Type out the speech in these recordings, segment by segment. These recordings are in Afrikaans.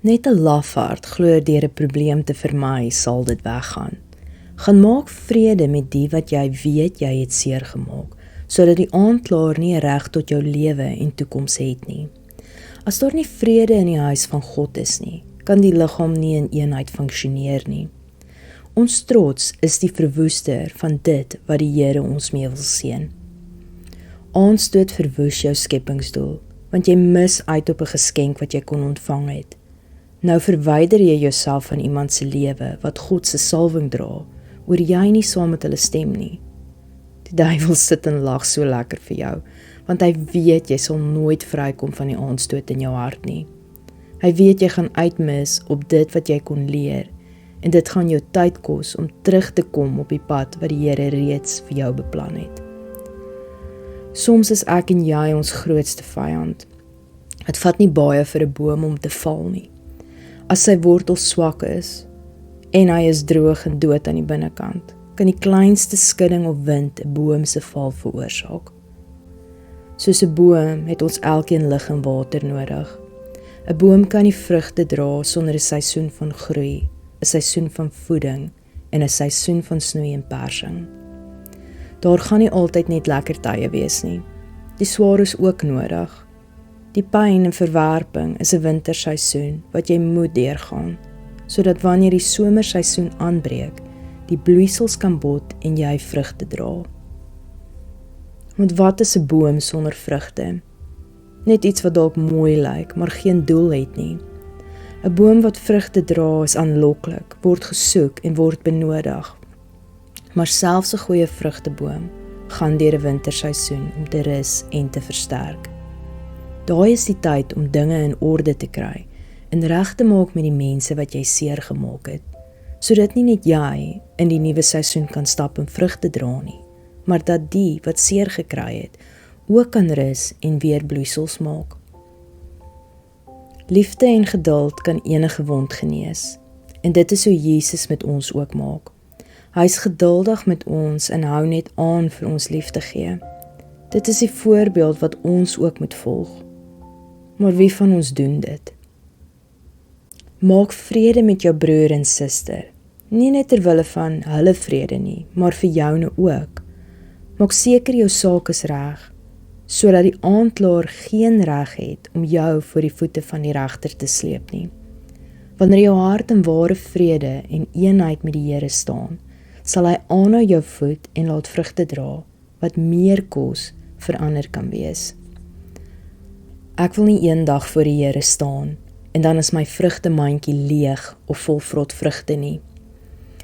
Net 'n lafaard glo deur 'n probleem te vermy sal dit weggaan. Gaan maak vrede met die wat jy weet jy het seer gemaak, sodat die aanklaer nie 'n reg tot jou lewe en toekoms het nie. As daar nie vrede in die huis van God is nie, kan die liggaam nie in eenheid funksioneer nie. Ons trots is die verwoester van dit wat die Here ons mee wil seën. Aanstoot verwoes jou skepingsdoel, want jy mis uit op 'n geskenk wat jy kon ontvang het. Nou verwyder jy jouself van iemand se lewe wat God se salwing dra, oor jy nie saam met hulle stem nie. Die duiwel sit en lag so lekker vir jou, want hy weet jy sal nooit vrykom van die aanstoot in jou hart nie. Hy weet jy gaan uitmis op dit wat jy kon leer, en dit gaan jou tyd kos om terug te kom op die pad wat die Here reeds vir jou beplan het. Soms is ek en jy ons grootste vyand. Het vat nie baie vir 'n boom om te val nie. As sy wortel swak is, en hy is droog en dood aan die binnekant, kan die kleinste skudding of wind 'n boom se val veroorsaak. Soos 'n boom het ons elkeen lig en water nodig. 'n Boom kan nie vrugte dra sonder 'n seisoen van groei, 'n seisoen van voeding en 'n seisoen van snoei en persing. Daar gaan nie altyd net lekker tye wees nie. Die swaar is ook nodig. Die pyn en verwerping is 'n winterseisoen wat jy moet deurgaan, sodat wanneer die somerseisoen aanbreek, die bloeisels kan bot en jy vrugte dra. Want wat is 'n boom sonder vrugte? Net iets wat dalk mooi lyk, maar geen doel het nie. 'n Boom wat vrugte dra is aanloklik, word gesoek en word benodig. Maar selfs 'n goeie vrugteboom gaan deur 'n winterseisoen om te rus en te versterk. Daai is die tyd om dinge in orde te kry en reg te maak met die mense wat jy seer gemaak het, sodat nie net jy in die nuwe seisoen kan stap en vrugte dra nie, maar dat die wat seer gekry het, ook kan rus en weer bloeisels maak. Liefde en geduld kan enige wond genees, en dit is hoe Jesus met ons ook maak. Hy is geduldig met ons en hou net aan vir ons lief te gee. Dit is die voorbeeld wat ons ook moet volg. Maar wie van ons doen dit? Maak vrede met jou broer en suster, nie net ter wille van hulle vrede nie, maar vir joune ook. Maak seker jou saak is reg, sodat die aanklaer geen reg het om jou voor die voete van die regter te sleep nie. Wanneer jou hart in ware vrede en eenheid met die Here staan, sal hy aanhou jou voed en laat vrugte dra, wat meer kos vir ander kan wees. Ek wil nie eendag voor die Here staan, en dan is my vrugtemandjie leeg of vol vrot vrugte nie.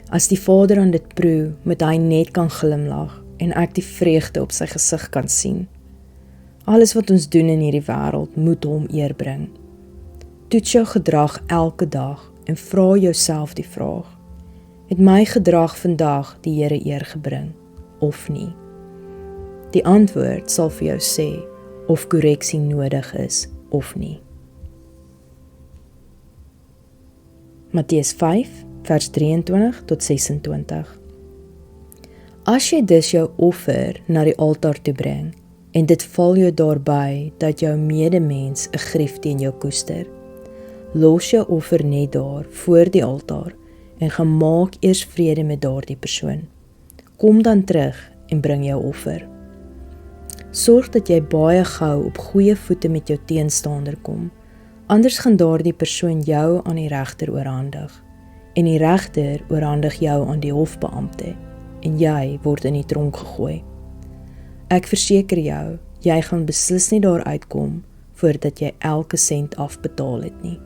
As die Vader aan dit proe, moet hy net kan glimlag, en ek die vreugde op sy gesig kan sien. Alles wat ons doen in hierdie wêreld moet hom eer bring. Toets jou gedrag elke dag en vra jouself die vraag: het my gedrag vandag die Here eer gebring, of nie? Die antwoord sal vir jou sê of korreksie nodig is of nie. Matteus 5, vers 23 tot 26. As jy dus jou offer na die altaar toe bring, en dit val jou daarby dat jou medemens 'n grief teen jou koester, los jou offer net daar voor die altaar en gaan maak eers vrede met daardie persoon. Kom dan terug en bring jou offer. Sorg dat jy baie gou op goeie voete met jou teenstander kom, anders gaan daardie persoon jou aan die regter oorhandig, en die regter oorhandig jou aan die hofbeampte, en jy word in die tronk gegooi. Ek verseker jou, jy gaan beslis nie daar uitkom, voordat jy elke sent afbetaal het nie.